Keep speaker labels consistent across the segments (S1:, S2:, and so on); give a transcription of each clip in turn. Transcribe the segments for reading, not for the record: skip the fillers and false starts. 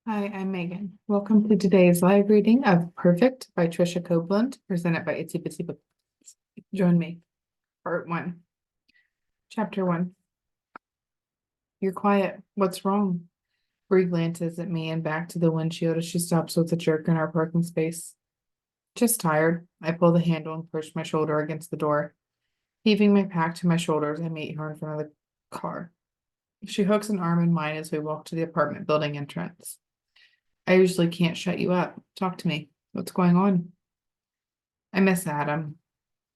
S1: Hi, I'm Megan. Welcome to today's live reading of Perfect by Tricia Copeland, presented by Itsy Bitsy Books. Join me. Part 1. Chapter 1. You're quiet. What's wrong? Bree glances at me and back to the windshield as she stops with a jerk in our parking space. Just tired. I pull the handle and push my shoulder against the door. Heaving my pack to my shoulders, I meet her in front of the car. She hooks an arm in mine as we walk to the apartment building entrance. I usually can't shut you up. Talk to me. What's going on? I miss Adam.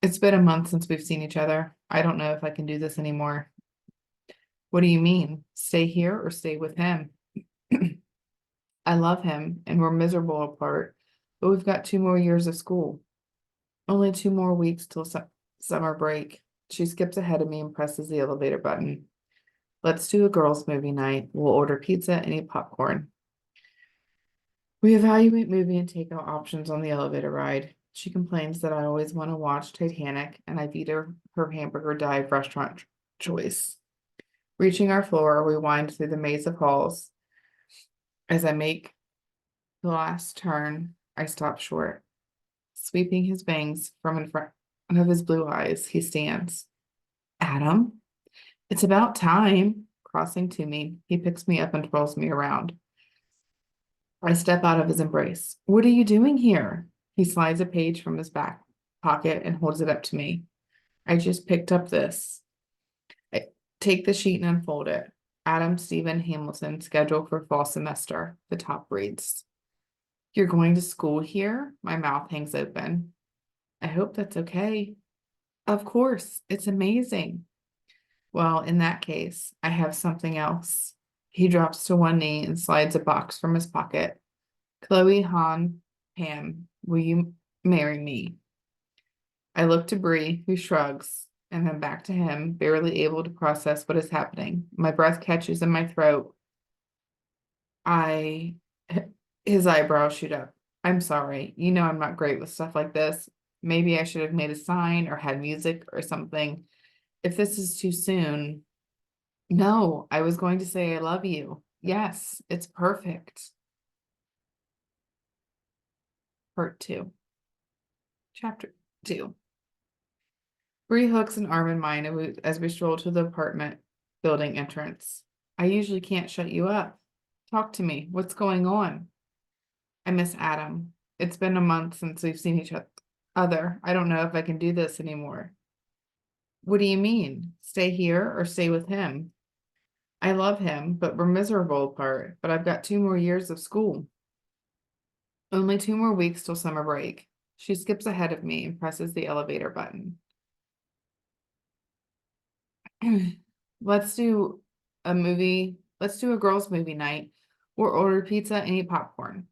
S1: It's been a month since we've seen each other. I don't know if I can do this anymore. What do you mean? Stay here or stay with him? I love him and we're miserable apart, but we've got 2 more years of school. Only 2 more weeks till summer break. She skips ahead of me and presses the elevator button. Let's do a girls' movie night. We'll order pizza and eat popcorn. We evaluate movie and takeout options on the elevator ride. She complains that I always want to watch Titanic and I veto her hamburger dive restaurant choice. Reaching our floor, we wind through the maze of halls. As I make the last turn, I stop short. Sweeping his bangs from in front of his blue eyes, he stands. Adam, it's about time. Crossing to me, he picks me up and twirls me around. I step out of his embrace. What are you doing here? He slides a page from his back pocket and holds it up to me. I just picked up this. I take the sheet and unfold it. Adam Stephen Hamilton, scheduled for fall semester. The top reads. You're going to school here? My mouth hangs open. I hope that's okay. Of course, it's amazing. Well, in that case, I have something else. He drops to one knee and slides a box from his pocket. Chloe Han Pam, will you marry me? I look to Bree, who shrugs, and then back to him, barely able to process what is happening. My breath catches in my throat. His eyebrows shoot up. I'm sorry. You know I'm not great with stuff like this. Maybe I should have made a sign or had music or something. If this is too soon. No, I was going to say I love you. Yes, it's perfect. Part 2. Chapter 2. Bree hooks an arm in mine as we stroll to the apartment building entrance. I usually can't shut you up. Talk to me. What's going on? I miss Adam. It's been a month since we've seen each other. I don't know if I can do this anymore. What do you mean? Stay here or stay with him? I love him, but we're miserable apart. But I've got 2 more years of school. Only 2 more weeks till summer break. She skips ahead of me and presses the elevator button. Let's do a girls' movie night, or order pizza and eat popcorn.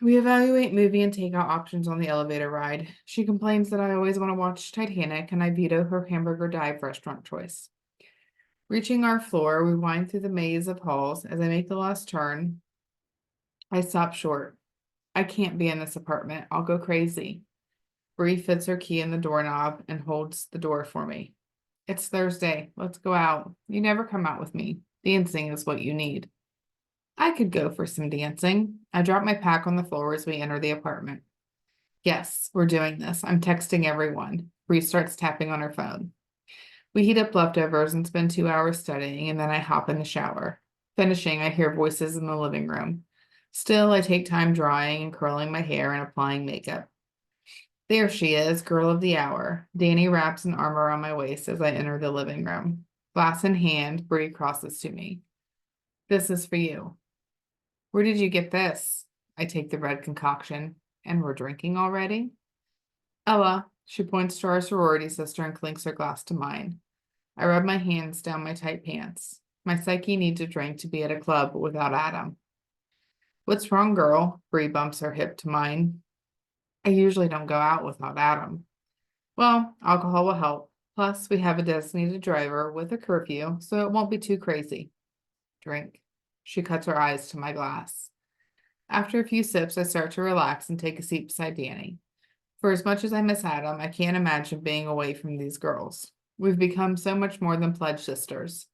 S1: We evaluate movie and takeout options on the elevator ride. She complains that I always want to watch Titanic and I veto her hamburger dive restaurant choice. Reaching our floor, we wind through the maze of halls. As I make the last turn, I stop short. I can't be in this apartment. I'll go crazy. Bree fits her key in the doorknob and holds the door for me. It's Thursday. Let's go out. You never come out with me. Dancing is what you need. I could go for some dancing. I drop my pack on the floor as we enter the apartment. Yes, we're doing this. I'm texting everyone. Bree starts tapping on her phone. We heat up leftovers and spend 2 hours studying, and then I hop in the shower. Finishing, I hear voices in the living room. Still, I take time drying and curling my hair and applying makeup. There she is, girl of the hour. Danny wraps an arm around my waist as I enter the living room. Glass in hand, Bree crosses to me. This is for you. Where did you get this? I take the red concoction. And we're drinking already? Ella, she points to our sorority sister and clinks her glass to mine. I rub my hands down my tight pants. My psyche needs a drink to be at a club without Adam. What's wrong, girl? Bree bumps her hip to mine. I usually don't go out without Adam. Well, alcohol will help. Plus, we have a designated driver with a curfew, so it won't be too crazy. Drink. She cuts her eyes to my glass. After a few sips, I start to relax and take a seat beside Danny. For as much as I miss Adam, I can't imagine being away from these girls. We've become so much more than pledge sisters.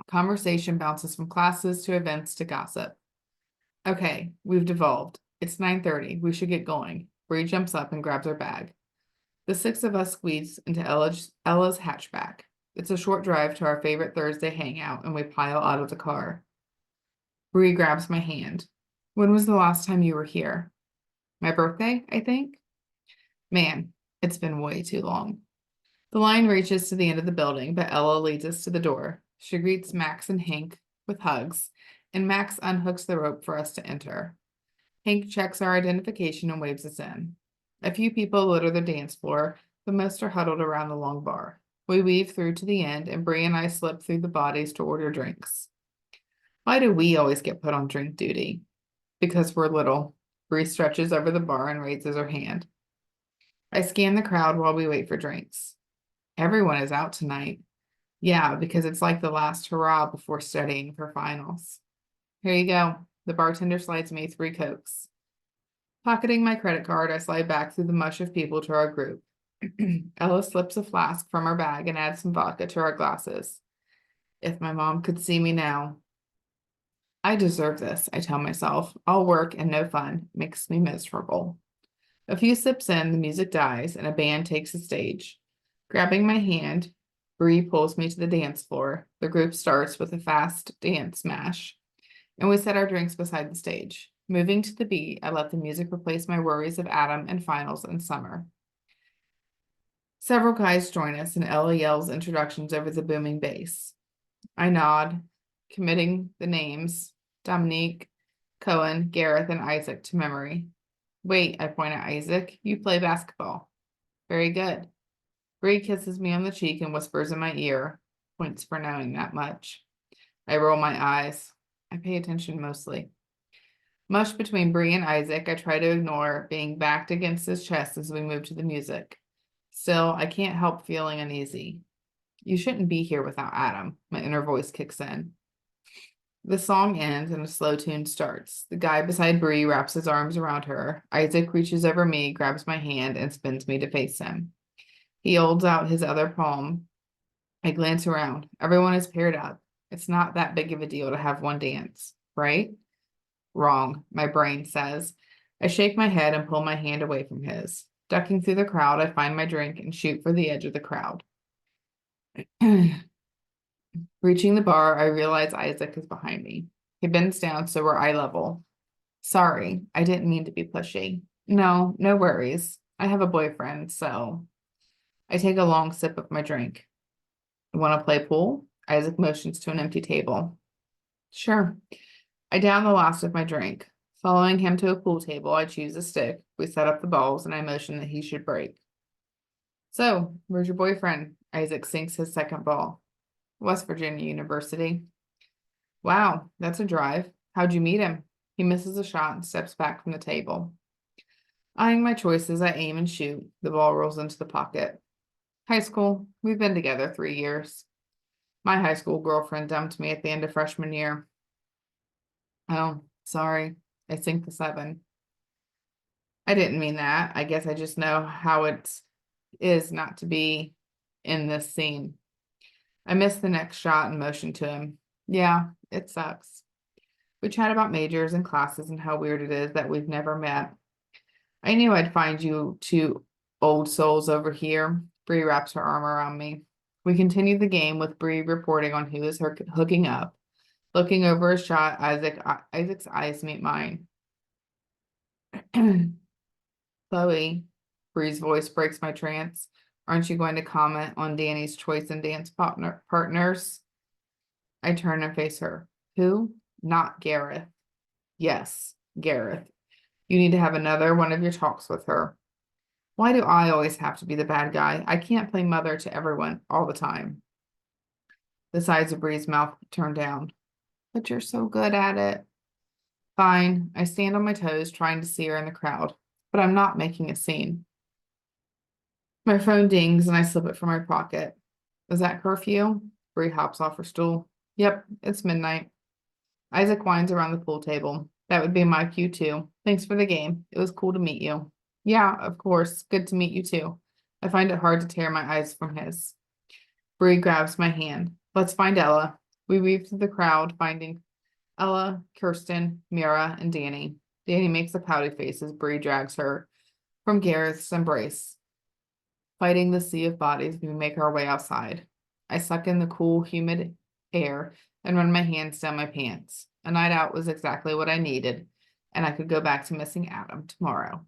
S1: Conversation bounces from classes to events to gossip. Okay, we've devolved. It's 9:30. We should get going. Bree jumps up and grabs her bag. The six of us squeeze into Ella's hatchback. It's a short drive to our favorite Thursday hangout, and we pile out of the car. Bree grabs my hand. When was the last time you were here? My birthday, I think? Man, it's been way too long. The line reaches to the end of the building, but Ella leads us to the door. She greets Max and Hank with hugs, and Max unhooks the rope for us to enter. Hank checks our identification and waves us in. A few people litter the dance floor, but most are huddled around the long bar. We weave through to the end, and Bree and I slip through the bodies to order drinks. Why do we always get put on drink duty? Because we're little. Bree stretches over the bar and raises her hand. I scan the crowd while we wait for drinks. Everyone is out tonight. Yeah, because it's like the last hurrah before studying for finals. Here you go. The bartender slides me 3 Cokes. Pocketing my credit card, I slide back through the mush of people to our group. Ella slips a flask from her bag and adds some vodka to our glasses. If my mom could see me now. I deserve this, I tell myself. All work and no fun makes me miserable. A few sips in, the music dies, and a band takes the stage. Grabbing my hand, Bree pulls me to the dance floor. The group starts with a fast dance smash, and we set our drinks beside the stage. Moving to the beat, I let the music replace my worries of Adam and finals and summer. Several guys join us, and Ella yells introductions over the booming bass. I nod, committing the names Dominique, Cohen, Gareth, and Isaac to memory. Wait, I point at Isaac. You play basketball. Very good. Bree kisses me on the cheek and whispers in my ear. Points for knowing that much. I roll my eyes. I pay attention mostly. Mush between Bree and Isaac, I try to ignore being backed against his chest as we move to the music. Still, I can't help feeling uneasy. You shouldn't be here without Adam. My inner voice kicks in. The song ends and a slow tune starts. The guy beside Bree wraps his arms around her. Isaac reaches over me, grabs my hand, and spins me to face him. He holds out his other palm. I glance around. Everyone is paired up. It's not that big of a deal to have one dance, right? Wrong, my brain says. I shake my head and pull my hand away from his. Ducking through the crowd, I find my drink and shoot for the edge of the crowd. Reaching the bar, I realize Isaac is behind me. He bends down so we're eye level. Sorry, I didn't mean to be pushy. No, no worries. I have a boyfriend, so... I take a long sip of my drink. Want to play pool? Isaac motions to an empty table. Sure. I down the last of my drink. Following him to a pool table, I choose a stick. We set up the balls, and I motion that he should break. So, where's your boyfriend? Isaac sinks his second ball. West Virginia University. Wow, that's a drive. How'd you meet him? He misses a shot and steps back from the table. Eyeing my choices, I aim and shoot. The ball rolls into the pocket. High school. We've been together 3 years. My high school girlfriend dumped me at the end of freshman year. Oh, sorry. I sink the 7. I didn't mean that. I guess I just know how it is not to be in this scene. I missed the next shot and motioned to him. Yeah, it sucks. We chat about majors and classes and how weird it is that we've never met. I knew I'd find you 2 old souls over here. Bree wraps her arm around me. We continue the game with Bree reporting on who is hooking up. Looking over a shot, Isaac's eyes meet mine. Chloe, Bree's voice breaks my trance. Aren't you going to comment on Danny's choice in dance partners? I turn and face her. Who? Not Gareth. Yes, Gareth. You need to have another one of your talks with her. Why do I always have to be the bad guy? I can't play mother to everyone all the time. The sides of Bree's mouth turn down. But you're so good at it. Fine. I stand on my toes trying to see her in the crowd, but I'm not making a scene. My phone dings and I slip it from my pocket. Is that curfew? Bree hops off her stool. Yep, it's midnight. Isaac winds around the pool table. That would be my cue too. Thanks for the game. It was cool to meet you. Yeah, of course. Good to meet you too. I find it hard to tear my eyes from his. Bree grabs my hand. Let's find Ella. We weave through the crowd, finding Ella, Kirsten, Mira, and Danny. Danny makes a pouty face as Bree drags her from Gareth's embrace. Fighting the sea of bodies, we make our way outside. I suck in the cool, humid air and run my hands down my pants. A night out was exactly what I needed, and I could go back to missing Adam tomorrow.